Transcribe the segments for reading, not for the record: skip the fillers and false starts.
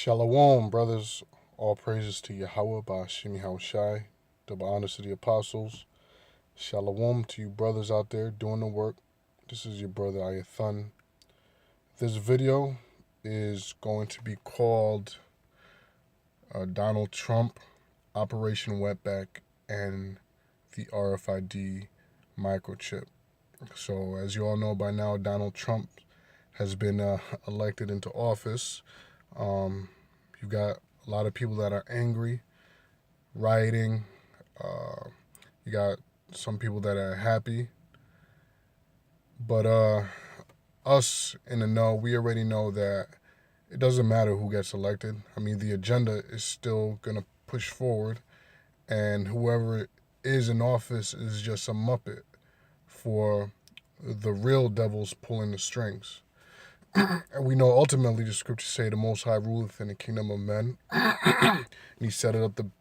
Shalom, brothers. All praises to Yahweh, Ba'ashim Yahushai. Double honors to the apostles. Shalom to you brothers out there doing the work. This is your brother Ayathun. This video is going to be called Donald Trump, Operation Wetback, and the RFID microchip. So as you all know by now, Donald Trump has been elected into office. You've got a lot of people that are angry, rioting. You got some people that are happy. But us in the know, we already know that it doesn't matter who gets elected. I mean, the agenda is still going to push forward, and whoever is in office is just a muppet for the real devils pulling the strings. And we know ultimately the scriptures say the Most High ruleth in the kingdom of men. And he set it up the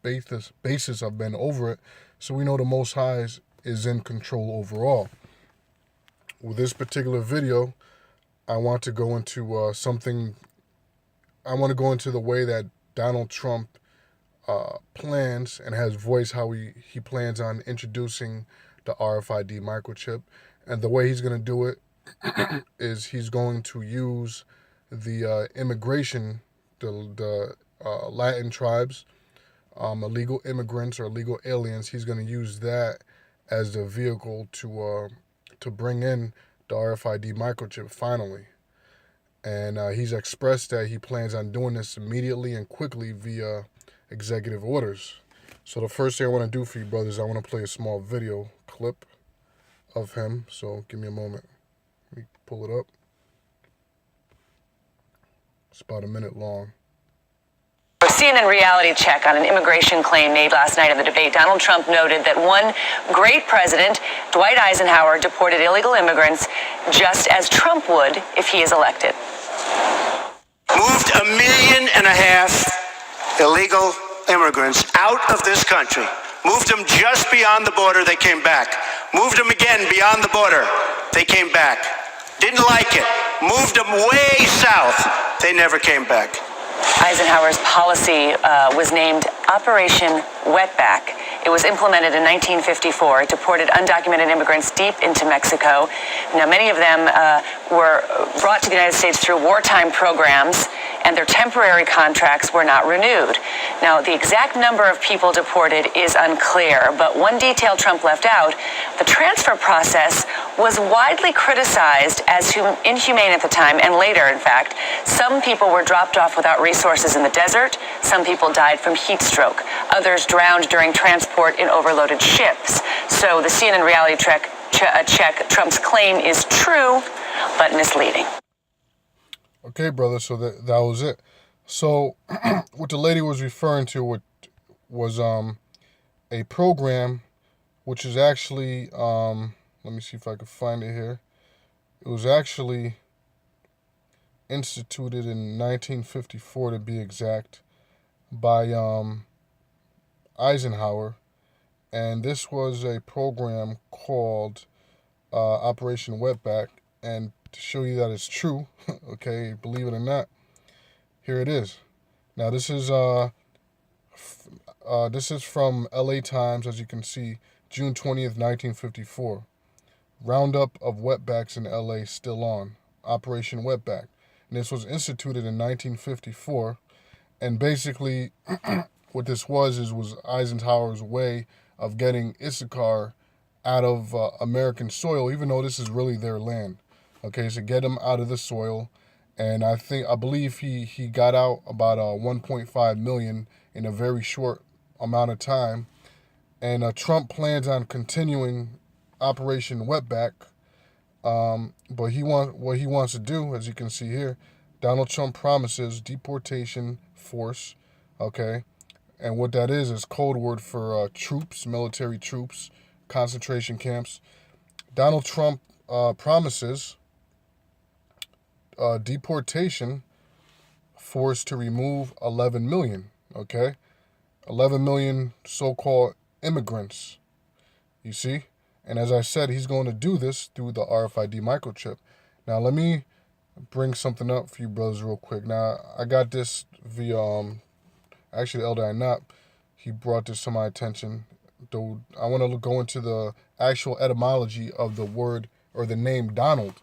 basis of men over it. So we know the Most High is in control overall. With this particular video, I want to go into something. I want to go into the way that Donald Trump plans and has voiced how he plans on introducing the RFID microchip. And the way he's going to do it is he's going to use the immigration, the Latin tribes, illegal immigrants or illegal aliens. He's going to use that as the vehicle to bring in the RFID microchip finally. And he's expressed that he plans on doing this immediately and quickly via executive orders. So the first thing I want to do for you brothers, I want to play a small video clip of him. So give me a moment. Let me pull it up. It's about a minute long. A CNN reality check on an immigration claim made last night in the debate. Donald Trump noted that one great president, Dwight Eisenhower, deported illegal immigrants just as Trump would if he is elected. Moved 1.5 million illegal immigrants out of this country. Moved them just beyond the border, they came back. Moved them again beyond the border, they came back. Didn't like it. Moved them way south, they never came back. Eisenhower's policy was named Operation Wetback. It was implemented in 1954. It deported undocumented immigrants deep into Mexico. Now, many of them were brought to the United States through wartime programs, and their temporary contracts were not renewed. Now, the exact number of people deported is unclear, but one detail Trump left out: the transfer process was widely criticized as inhumane at the time, and later, in fact. Some people were dropped off without resources in the desert. Some people died from heat stroke. Others drowned during transport in overloaded ships. So the CNN reality check, Trump's claim is true, but misleading. Okay, brother, so that was it. So what the lady was referring to was a program which is actually, let me see if I can find it here. It was actually instituted in 1954, to be exact, by Eisenhower. And this was a program called Operation Wetback. And to show you that it's true, okay, believe it or not, here it is. Now this is from LA Times, as you can see, June 20th, 1954. Roundup of wetbacks in LA still on. Operation Wetback. And this was instituted in 1954. And basically what this was Eisenhower's way of getting Issachar out of American soil, even though this is really their land. Okay, so get them out of the soil. And I believe he got out about 1.5 million in a very short amount of time. And Trump plans on continuing Operation Wetback. But what he wants to do, as you can see here, Donald Trump promises deportation force, okay? And what that is code word for troops, military troops, concentration camps. Donald Trump promises deportation force to remove 11 million, okay? 11 million so-called immigrants, you see? And as I said, he's going to do this through the RFID microchip. Now, let me bring something up for you brothers real quick. Now, I got this via, actually, Elder Anap. He brought this to my attention. Though I want to go into the actual etymology of the word or the name Donald.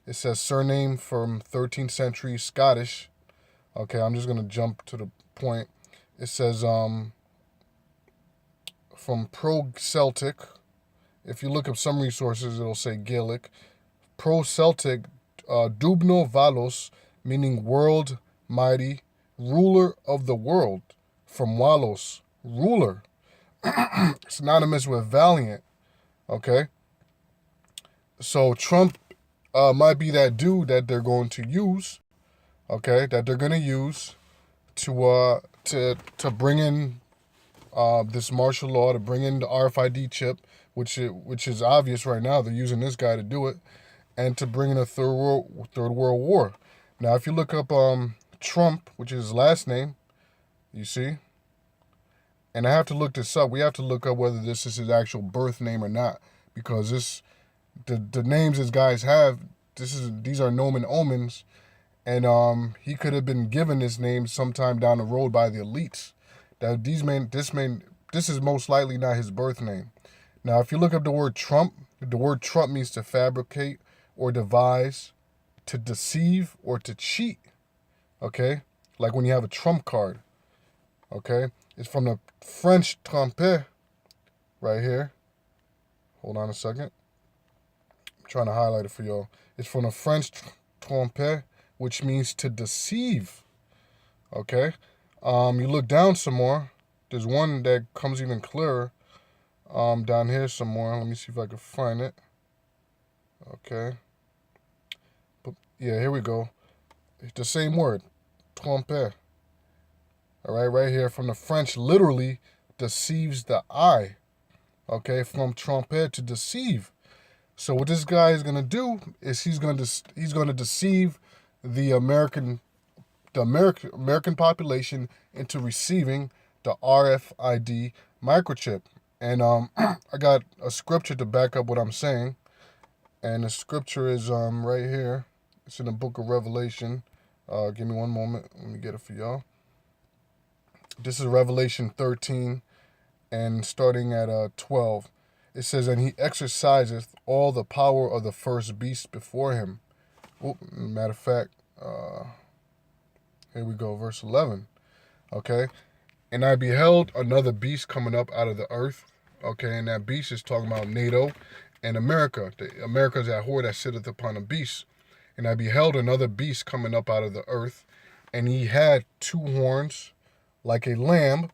It says surname from 13th century Scottish. Okay, I'm just going to jump to the point. It says from Pro-Celtic. If you look up some resources, it'll say Gaelic. Pro-Celtic, Dubno Valos, meaning world mighty, ruler of the world. From Walos, ruler. Synonymous with valiant. Okay? So Trump might be that dude that they're going to use. Okay? That they're going to use to bring in this martial law, to bring in the RFID chip, which is obvious right now. They're using this guy to do it, and to bring in a third world war. Now, if you look up Trump, which is his last name, you see, and I have to look this up. We have to look up whether this is his actual birth name or not, because the names these guys have, these are nomen omens, and he could have been given this name sometime down the road by the elites. That this is most likely not his birth name. Now, if you look up the word Trump means to fabricate or devise, to deceive or to cheat. Okay, like when you have a trump card. Okay, it's from the French tromper, right here. Hold on a second. I'm trying to highlight it for y'all. It's from the French tromper, which means to deceive. Okay. You look down some more. There's one that comes even clearer. Down here some more. Let me see if I can find it. Okay. But yeah, here we go. It's the same word, tromper. All right here from the French, literally deceives the eye. Okay, from tromper, to deceive. So what this guy is gonna do is he's gonna deceive the American population into receiving the RFID microchip. And I got a scripture to back up what I'm saying. And the scripture is right here. It's in the book of Revelation. Give me one moment. Let me get it for y'all. This is Revelation 13, and starting at 12. It says, and he exerciseth all the power of the first beast before him. Matter of fact, here we go, verse 11. Okay. And I beheld another beast coming up out of the earth. Okay, and that beast is talking about NATO and America. America is that whore that sitteth upon a beast. And I beheld another beast coming up out of the earth, and he had two horns like a lamb.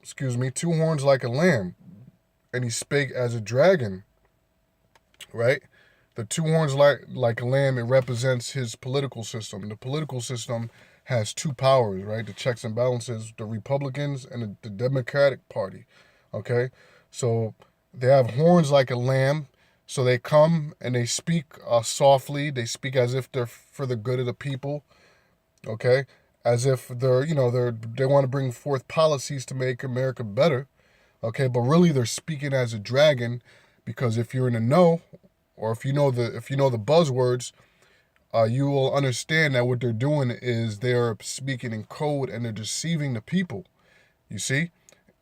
Two horns like a lamb. And he spake as a dragon. Right? The two horns like a lamb, it represents his political system. And the political system has two powers, right? The checks and balances, the Republicans and the Democratic Party. Okay? So they have horns like a lamb. So they come and they speak softly. They speak as if they're for the good of the people. Okay? As if they want to bring forth policies to make America better. Okay? But really they're speaking as a dragon, because if you're in the know, or if you know the buzzwords, you will understand that what they're doing is they're speaking in code and they're deceiving the people. You see?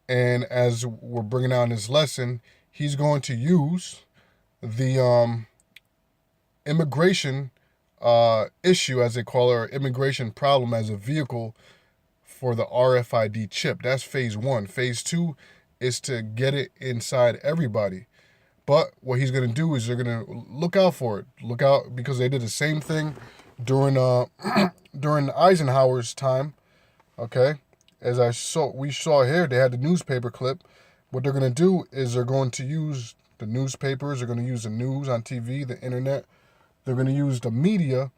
And as we're bringing out in this lesson, he's going to use the immigration issue, as they call it, or immigration problem, as a vehicle for the RFID chip. That's phase one. Phase two is to get it inside everybody. But what he's going to do is they're going to look out for it. Look out, because they did the same thing during Eisenhower's time. Okay? As we saw here, they had the newspaper clip. What they're going to do is they're going to use the newspapers, they're going to use the news on TV, the internet. They're going to use the media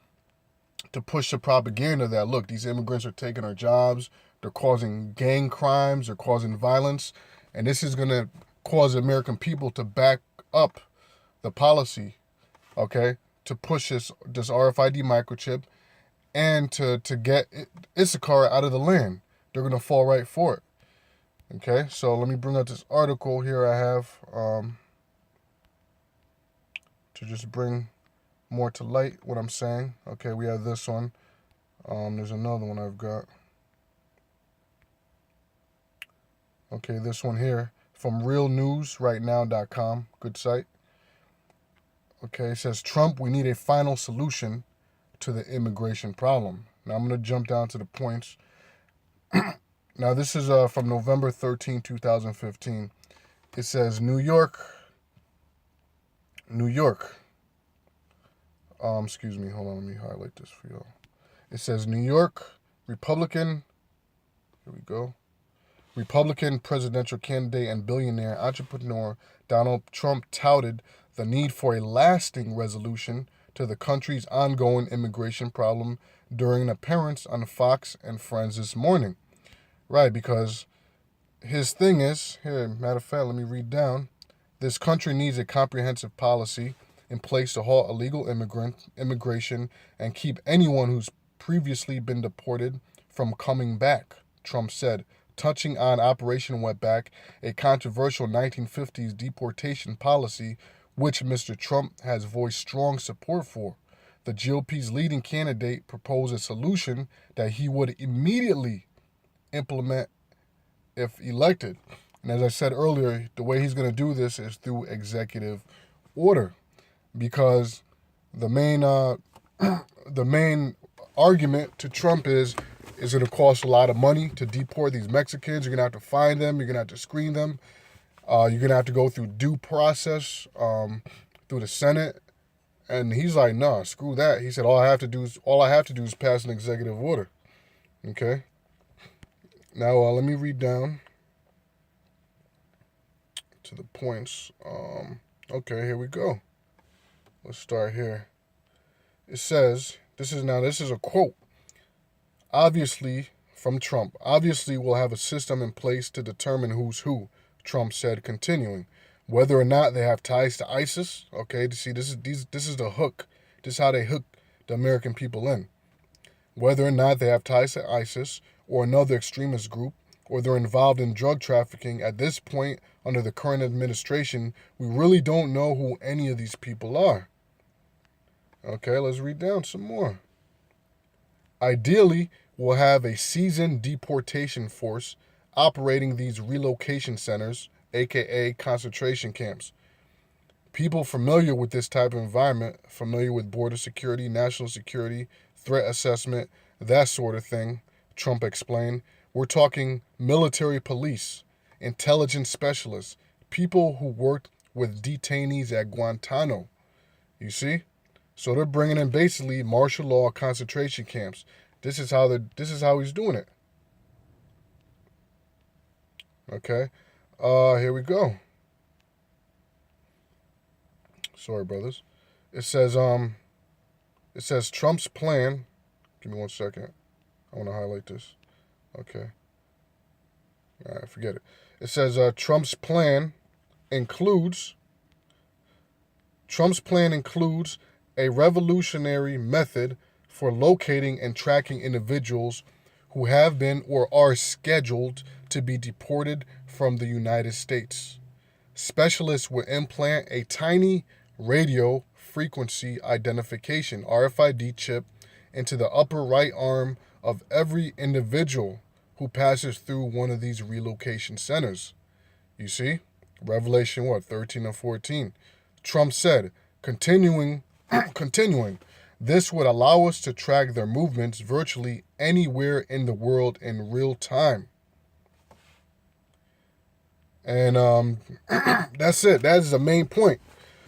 to push the propaganda that, look, these immigrants are taking our jobs, they're causing gang crimes, they're causing violence, and this is going to cause American people to back up the policy, okay, to push this RFID microchip and to get Issachar out of the land. They're going to fall right for it. Okay, so let me bring up this article here I have to just bring more to light what I'm saying. Okay, we have this one. There's another one I've got. Okay, this one here from realnewsrightnow.com. Good site. Okay, it says, Trump, we need a final solution to the immigration problem. Now I'm going to jump down to the points. Now this is from November 13, 2015. It says, New York. Excuse me, hold on, let me highlight this for y'all. It says, New York, Republican, here we go. Republican presidential candidate and billionaire entrepreneur Donald Trump touted the need for a lasting resolution to the country's ongoing immigration problem during an appearance on Fox and Friends this morning. Right, because his thing is, here, matter of fact, let me read down. This country needs a comprehensive policy in place to halt illegal immigration and keep anyone who's previously been deported from coming back, Trump said, touching on Operation Wetback, a controversial 1950s deportation policy which Mr. Trump has voiced strong support for. The GOP's leading candidate proposed a solution that he would immediately implement if elected. And as I said earlier, the way he's going to do this is through executive order, because the main argument to Trump is it going to cost a lot of money to deport these Mexicans. You're going to have to find them. You're going to have to screen them. You're going to have to go through due process through the Senate. And he's like, nah, screw that. He said, all I have to do is pass an executive order. Okay. Now, let me read down to the points. Okay, here we go. Let's start here. It says, this is a quote. Obviously, from Trump, obviously we'll have a system in place to determine who's who, Trump said, continuing. Whether or not they have ties to ISIS, okay, to see this is the hook. This is how they hook the American people in. Whether or not they have ties to ISIS or another extremist group, or they're involved in drug trafficking, at this point, under the current administration, we really don't know who any of these people are. Okay, let's read down some more. Ideally, we'll have a seasoned deportation force operating these relocation centers, aka concentration camps. People familiar with this type of environment, familiar with border security, national security, threat assessment, that sort of thing, Trump explained. We're talking military police, intelligence specialists, people who worked with detainees at Guantanamo. You see? So they're bringing in basically martial law concentration camps. This is how he's doing it. Okay? Here we go. Sorry, brothers. It says Trump's plan. Give me 1 second. I want to highlight this. Okay. All right, forget it. It says Trump's plan includes a revolutionary method for locating and tracking individuals who have been or are scheduled to be deported from the United States. Specialists will implant a tiny radio frequency identification RFID chip into the upper right arm of every individual who passes through one of these relocation centers. You see? Revelation 13 and 14. Trump said, continuing, this would allow us to track their movements virtually anywhere in the world in real time. And that's it. That is the main point.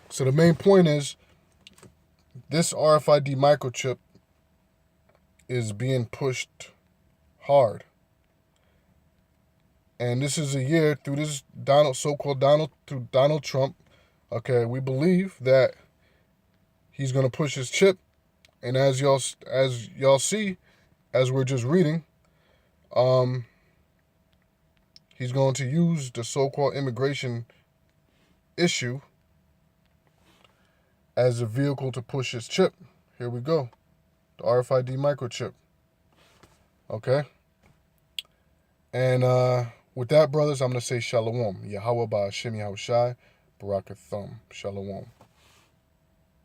So the main point is this RFID microchip is being pushed hard. And this is a year through this Donald Trump. Okay, we believe that he's going to push his chip. And as y'all see, as we're just reading, he's going to use the so-called immigration issue as a vehicle to push his chip. Here we go. The RFID microchip. Okay? And with that, brothers, I'm going to say shalom. Yahweh ba'ashem Yahushai, Barakathum. Shalom.